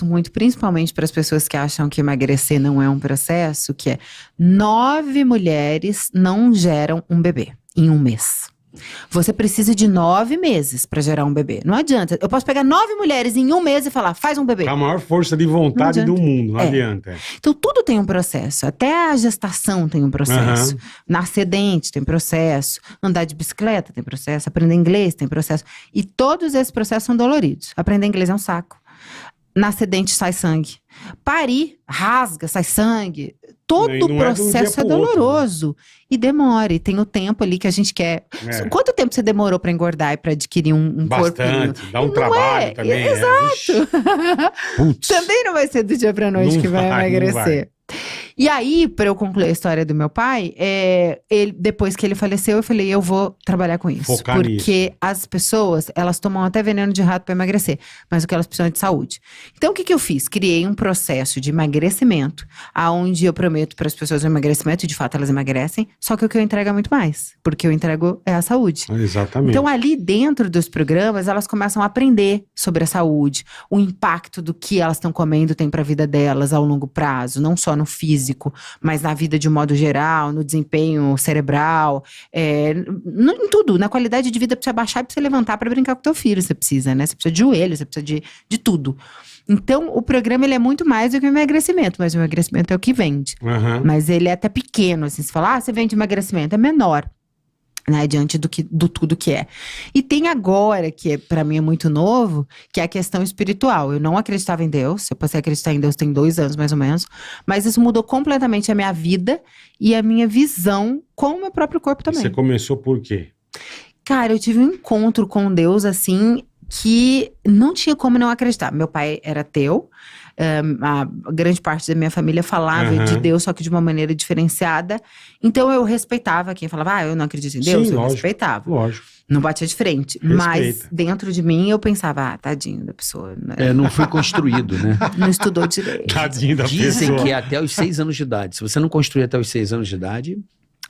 gosto muito, principalmente para as pessoas que acham que emagrecer não é um processo, que é 9 mulheres não geram um bebê em um mês. Você precisa de 9 meses para gerar um bebê. Não adianta. Eu posso pegar 9 mulheres em um mês e falar, faz um bebê. Com a maior força de vontade do mundo, não adianta. Então tudo tem um processo. Até a gestação tem um processo. Nascer dente tem processo. Andar de bicicleta tem processo. Aprender inglês tem processo. E todos esses processos são doloridos. Aprender inglês é um saco. Nascer dente sai sangue. Parir, rasga, sai sangue. Todo o processo é doloroso. Outro, né? E demora. E tem o tempo ali que a gente quer. Quanto tempo você demorou pra engordar e pra adquirir um corpo? Bastante. Dá um trabalho também. Exato. Também não vai ser do dia pra noite que vai emagrecer. E aí, pra eu concluir a história do meu pai, depois que ele faleceu, eu falei, eu vou trabalhar com isso. Focar porque nisso. as pessoas, elas tomam até veneno de rato pra emagrecer. Mas o que elas precisam é de saúde. Então, o que eu fiz? Criei um processo de emagrecimento, onde eu prometo para as pessoas o emagrecimento, e de fato elas emagrecem, só que o que eu entrego é muito mais. Porque eu entrego é a saúde. Exatamente. Então, ali dentro dos programas, elas começam a aprender sobre a saúde, o impacto do que elas estão comendo tem pra vida delas ao longo prazo, não só no físico, mas na vida de um modo geral, no desempenho cerebral, em tudo, na qualidade de vida pra você abaixar e pra você levantar pra brincar com teu filho, você precisa, né? Você precisa de joelho, você precisa de tudo. Então, o programa, ele é muito mais do que o emagrecimento, mas o emagrecimento é o que vende. Mas ele é até pequeno, assim, você fala, você vende emagrecimento, é menor. Né, diante do tudo que é. E tem agora, que pra mim é muito novo, que é a questão espiritual. Eu não acreditava em Deus, eu passei a acreditar em Deus tem 2 anos mais ou menos, mas isso mudou completamente a minha vida e a minha visão com o meu próprio corpo também. Você começou por quê? Cara, eu tive um encontro com Deus, assim, que não tinha como não acreditar. Meu pai era ateu, a grande parte da minha família falava de Deus, só que de uma maneira diferenciada. Então eu respeitava quem falava, eu não acredito em Deus, eu respeitava. Lógico. Não batia de frente. Mas dentro de mim eu pensava, tadinho da pessoa. Né? Não foi construído, né? Não estudou direito. Tadinho da pessoa. Dizem que é até os 6 anos de idade. Se você não construir até os 6 anos de idade...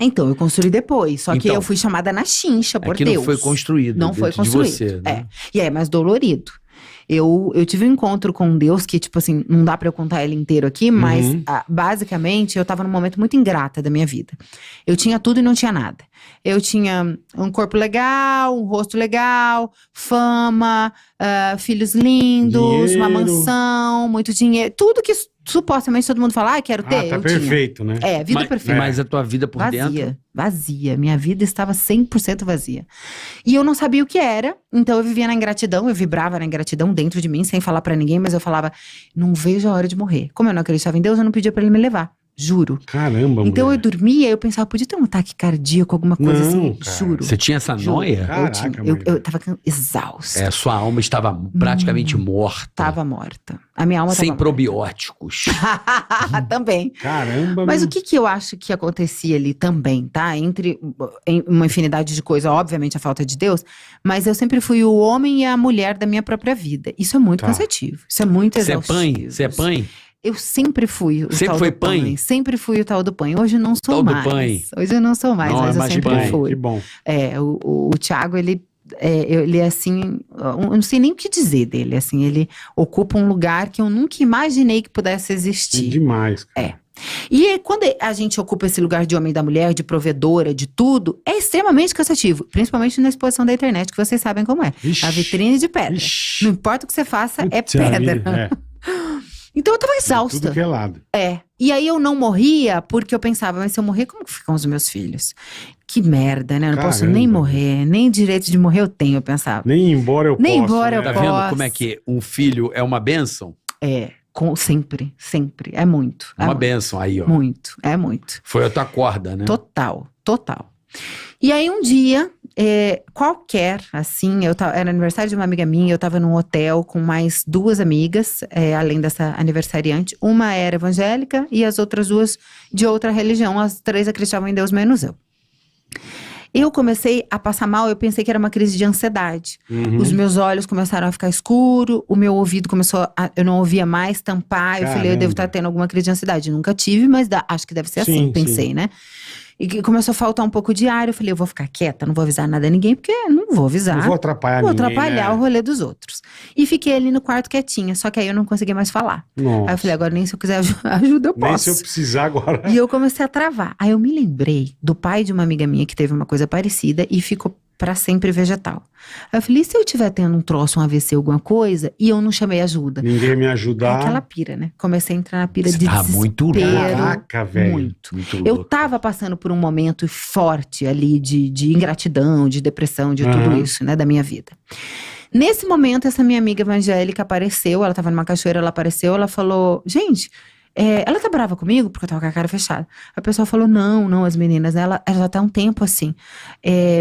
Então, eu construí depois. Só que eu fui chamada na chincha por Deus. Não foi construído. Não foi construído. De você, né? E é mais dolorido. Eu tive um encontro com Deus que, tipo assim, não dá pra eu contar ele inteiro aqui, mas basicamente eu tava num momento muito ingrata da minha vida. Eu tinha tudo e não tinha nada. Eu tinha um corpo legal, um rosto legal, fama, filhos lindos, uma mansão, muito dinheiro, tudo que supostamente todo mundo fala, quero ter. Tá perfeito, né? Vida perfeita. Mas a tua vida por dentro? Vazia. Minha vida estava 100% vazia. E eu não sabia o que era, então eu vivia na ingratidão, eu vibrava na ingratidão dentro de mim, sem falar pra ninguém, mas eu falava, não vejo a hora de morrer. Como eu não acreditava em Deus, eu não pedia pra ele me levar. Juro. Caramba, então mulher. Eu dormia e eu pensava, podia ter um ataque cardíaco, alguma coisa assim, cara. juro. Você tinha essa noia? Caraca, eu tava exausta. Sua alma estava praticamente morta. Tava morta. A minha alma sem tava probióticos. Também. Caramba. Mas o que eu acho que acontecia ali também, tá? Entre uma infinidade de coisas, obviamente a falta de Deus, mas eu sempre fui o homem e a mulher da minha própria vida. Isso é muito cansativo. Isso é muito exaustivo. Você é pai? Eu sempre fui o tal do pai. Sempre fui o tal do pai. Hoje eu não sou mais. Hoje eu não sou mais, mas eu sempre fui. Que bom. O Thiago, ele é assim, eu não sei nem o que dizer dele, assim, ele ocupa um lugar que eu nunca imaginei que pudesse existir. Demais, cara. E quando a gente ocupa esse lugar de homem e da mulher, de provedora, de tudo, é extremamente cansativo. Principalmente na exposição da internet, que vocês sabem como é. A vitrine de pedra. Não importa o que você faça, é pedra. Então eu tava exausta. Tudo que é lado. E aí eu não morria porque eu pensava, mas se eu morrer, como que ficam os meus filhos? Que merda, né? Eu não posso nem morrer, nem direito de morrer eu tenho, eu pensava. Nem embora eu possa. Eu Tá vendo como é que um filho é uma bênção? Sempre. É muito. Uma bênção aí, ó. Muito, é muito. Foi a tua corda, né? Total. E aí um dia, qualquer, assim, era aniversário de uma amiga minha, eu tava num hotel com mais 2 amigas, além dessa aniversariante. Uma era evangélica e as outras 2 de outra religião. As 3 acreditavam em Deus, menos eu. Eu comecei a passar mal, eu pensei que era uma crise de ansiedade. Os meus olhos começaram a ficar escuro, o meu ouvido eu não ouvia mais, tampar. Eu falei, eu devo estar tendo alguma crise de ansiedade. Nunca tive, mas acho que deve ser assim, pensei, né? E que começou a faltar um pouco de ar. Eu falei, eu vou ficar quieta, não vou avisar nada a ninguém, porque não vou avisar. Não vou atrapalhar Vou ninguém, atrapalhar né? o rolê dos outros. E fiquei ali no quarto quietinha, só que aí eu não conseguia mais falar. Nossa. Aí eu falei, agora nem se eu quiser ajuda, eu Nem posso. se eu precisar agora. E eu comecei a travar. Aí eu me lembrei do pai de uma amiga minha que teve uma coisa parecida e ficou pra sempre vegetal. Aí eu falei, e se eu tiver tendo um troço, um AVC, alguma coisa, e eu não chamei ajuda? Ninguém me É ajudar. aquela pira, né? Comecei a entrar na pira Você de tá desespero. muito louco. Caraca, velho. Muito. Muito Eu louco. tava passando por um momento forte ali de ingratidão, de depressão, de tudo Aham. isso, né, da minha vida. Nesse momento, essa minha amiga evangélica apareceu, ela tava numa cachoeira, ela apareceu, ela falou, gente, ela tá brava comigo? Porque eu tava com a cara fechada. A pessoa falou, não, as meninas, ela já tá há um tempo assim,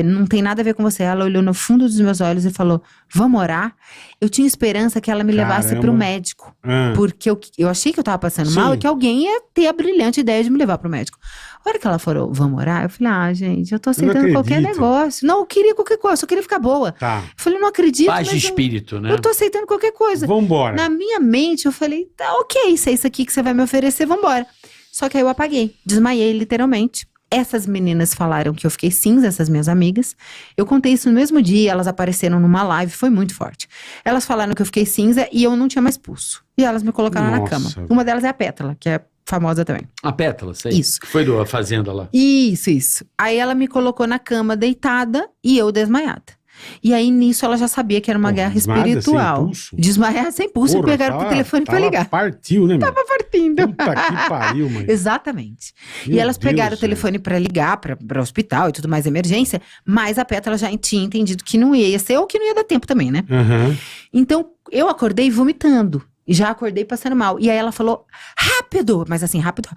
não tem nada a ver com você. Ela olhou no fundo dos meus olhos e falou, vamos orar? Eu tinha esperança que ela me levasse Caramba. pro médico. Ah, Porque eu achei que eu tava passando Sim. mal e que alguém ia ter a brilhante ideia de me levar pro médico. A hora que ela falou, vamos orar? Eu falei, gente, eu tô aceitando qualquer acredito. negócio. Não, eu queria qualquer coisa, eu só queria ficar boa. tá. Eu falei, não acredito, Paz de mas espírito, né? eu tô aceitando qualquer coisa. Vambora. Na minha mente, eu falei, tá ok, se é isso aqui que você vai me oferecer, vambora. Só que aí eu apaguei, desmaiei literalmente. Essas meninas falaram que eu fiquei cinza, essas minhas amigas. Eu contei isso no mesmo dia, elas apareceram numa live, foi muito forte. Elas falaram que eu fiquei cinza e eu não tinha mais pulso. E elas me colocaram na Nossa. cama. Uma delas é a Pétala, que é famosa também. A Pétala, sei. Isso. Que foi da fazenda lá. Isso. Aí ela me colocou na cama deitada e eu desmaiada. E aí nisso ela já sabia que era uma Pô, guerra desmaiada espiritual. sem pulso? Desmaiar sem pulso Porra, e pegaram pro telefone pra ligar. Partiu, né, meu? Partindo. Puta que pariu, mãe. Exatamente. Meu E elas Deus, pegaram o velho. telefone pra ligar pra hospital e tudo mais, emergência, mas a Pétala já tinha entendido que não ia ser ou que não ia dar tempo também, né? Aham. Então eu acordei vomitando. E já acordei passando mal. E aí ela falou, rápido! Mas assim, rápido,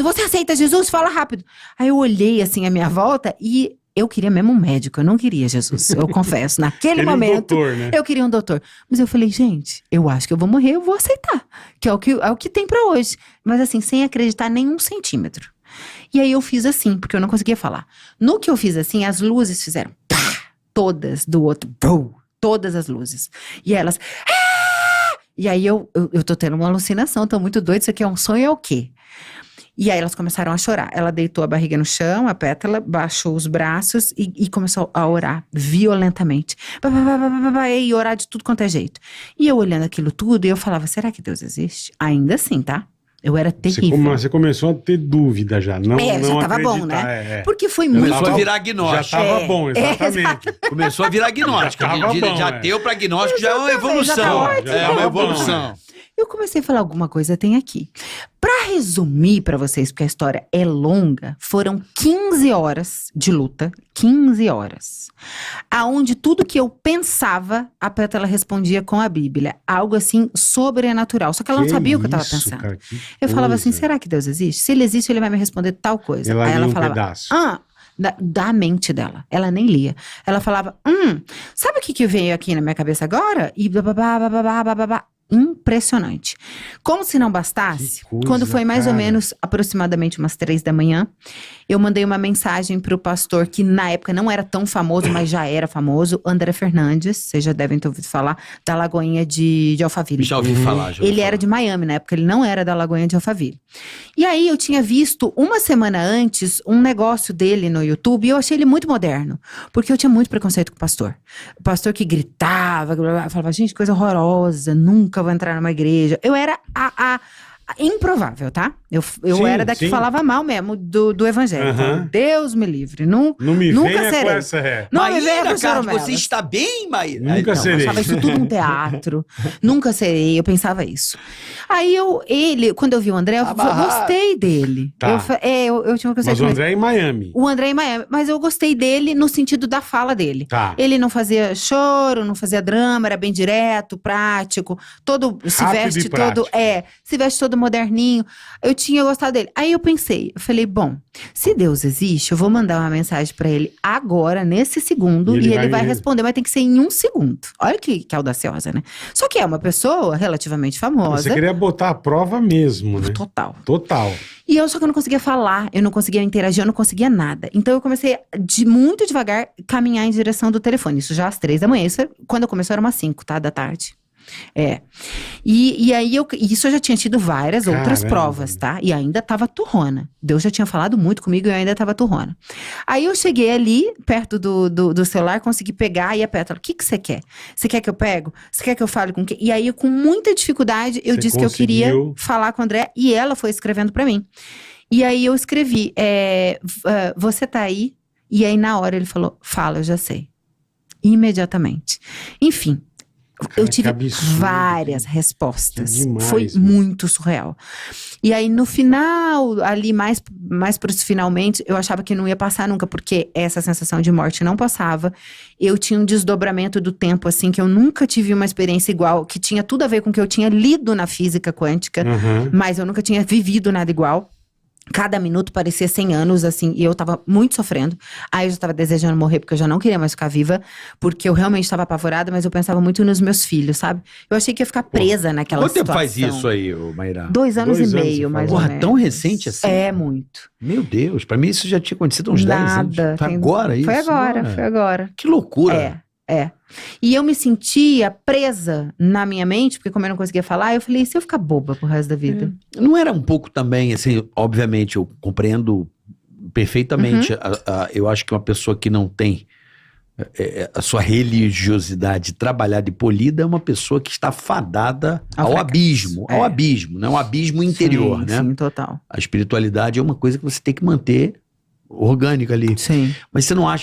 você aceita Jesus? Fala rápido. Aí eu olhei assim à minha volta e eu queria mesmo um médico, eu não queria Jesus, eu confesso. Naquele Queria um momento, doutor, né? eu queria um doutor. Mas eu falei, gente, eu acho que eu vou morrer, eu vou aceitar. Que é o que tem pra hoje. Mas assim, sem acreditar nem um centímetro. E aí eu fiz assim, porque eu não conseguia falar. No que eu fiz assim, as luzes fizeram pá, todas do outro, bum, todas as luzes. E elas, e aí eu tô tendo uma alucinação, tô muito doida, isso aqui é um sonho, é o quê? E aí elas começaram a chorar. Ela deitou a barriga no chão, a Pétala baixou os braços e começou a orar violentamente. E orar de tudo quanto é jeito. E eu olhando aquilo tudo, e eu falava, será que Deus existe? Ainda assim, tá? Eu era terrível. Você começou a ter dúvida já. Não, já não tava bom, acreditar, né? é. Porque foi muito... Começou a tava- virar agnóstico. Já tava bom, exatamente. Começou a virar agnóstico. Já tava bom, já é. deu pra agnóstico, já é uma Exatamente, já tá evolução. ótimo. É uma Já tá bom, evolução. Eu comecei a falar alguma coisa, tem aqui. Pra resumir pra vocês, porque a história é longa, foram 15 horas de luta, 15 horas, aonde tudo que eu pensava, a Pétala respondia com a Bíblia, algo assim sobrenatural, só que ela não sabia o que eu tava isso, pensando. cara, que Eu falava assim, coisa. será que Deus existe? Se ele existe, ele vai me responder tal coisa. Ela Aí lia ela um falava, pedaço. da mente dela. Ela nem lia. Ela falava, sabe o que veio aqui na minha cabeça agora? E babá. Impressionante. Como se não bastasse, Que coisa, quando foi mais ou cara. menos aproximadamente umas 3 da manhã, eu mandei uma mensagem pro pastor que na época não era tão famoso, mas já era famoso, André Fernandes, vocês já devem ter ouvido falar, da Lagoinha de Alphaville. Já ouvi falar. já ouvi Ele era falar. de Miami na época, ele não era da Lagoinha de Alphaville. E aí eu tinha visto uma semana antes um negócio dele no YouTube e eu achei ele muito moderno, porque eu tinha muito preconceito com o pastor. O pastor que gritava, falava, gente, coisa horrorosa, nunca vou entrar numa igreja. Eu era a improvável, tá? Eu Sim, era da que sim. falava mal mesmo do evangelho. Aham. Falava, Deus me livre. Não Não me nunca venha serei. com essa ré. Não me venha Maíra, com cara, chorumelas. você está bem, Maíra? Nunca Aí, serei. Eu achava isso tudo um teatro. Nunca serei, eu pensava isso. Aí quando eu vi o André, eu gostei dele. Tá. Eu tinha uma coisa Mas o André é em Miami. o André em Miami, mas eu gostei dele no sentido da fala dele. Tá. Ele não fazia choro, não fazia drama, era bem direto, prático, todo se Rápido veste e prático. todo, se veste todo moderninho. Eu tinha gostado dele. Aí eu pensei, eu falei, bom, se Deus existe, eu vou mandar uma mensagem pra ele agora, nesse segundo, E e ele ele vai vai- responder, mas tem que ser em 1 segundo. Olha que audaciosa, né? Só que é uma pessoa relativamente famosa. Você queria botar a prova mesmo, né? Total. Total. E só que eu não conseguia falar, eu não conseguia interagir, eu não conseguia nada. Então eu comecei muito devagar caminhar em direção do telefone. Isso já às 3 da manhã. Isso quando começou era umas 5, tá? Da tarde. E aí, isso eu já tinha tido várias outras Caramba. provas, tá? E ainda tava turrona. Deus já tinha falado muito comigo e eu ainda tava turrona. Aí eu cheguei ali, perto do celular, consegui pegar e a Petra, o que você quer? Você quer que eu pego? Você quer que eu fale com quem? E aí, com muita dificuldade, eu Você disse que eu queria conseguiu. falar com o André e ela foi escrevendo pra mim. E aí eu escrevi, você tá aí? E aí na hora ele falou, fala, eu já sei. Imediatamente. Enfim, eu que tive absurdo, várias que respostas. demais, Foi meu. muito surreal. E aí no final, ali mais pros finalmente, eu achava que não ia passar nunca, porque essa sensação de morte não passava. Eu tinha um desdobramento do tempo, assim, que eu nunca tive uma experiência igual, que tinha tudo a ver com o que eu tinha lido na física quântica, Aham. mas eu nunca tinha vivido nada igual. Cada minuto parecia 100 anos, assim, e eu tava muito sofrendo. Aí eu já tava desejando morrer, porque eu já não queria mais ficar viva, porque eu realmente tava apavorada, mas eu pensava muito nos meus filhos, sabe? Eu achei que ia ficar presa naquela Quanto tempo situação. faz isso aí, ô Maíra? 2 anos 2 e anos, meio, você mais falou. ou Porra, menos. tão recente assim? É, muito. Meu Deus, pra mim isso já tinha acontecido há uns 10 anos. Nada. Foi agora isso? Foi agora, Mano? foi agora. Que loucura. É. E eu me sentia presa na minha mente, porque como eu não conseguia falar, eu falei, e se eu ficar boba pro resto da vida? Não era um pouco também, assim, obviamente, eu compreendo perfeitamente. Uhum. Eu acho que uma pessoa que não tem a sua religiosidade trabalhada e polida é uma pessoa que está fadada Ao ao fracasso. abismo. Ao abismo, né? Um abismo interior, Sim, né? Sim, total. A espiritualidade é uma coisa que você tem que manter orgânica ali. Sim. Mas você não acha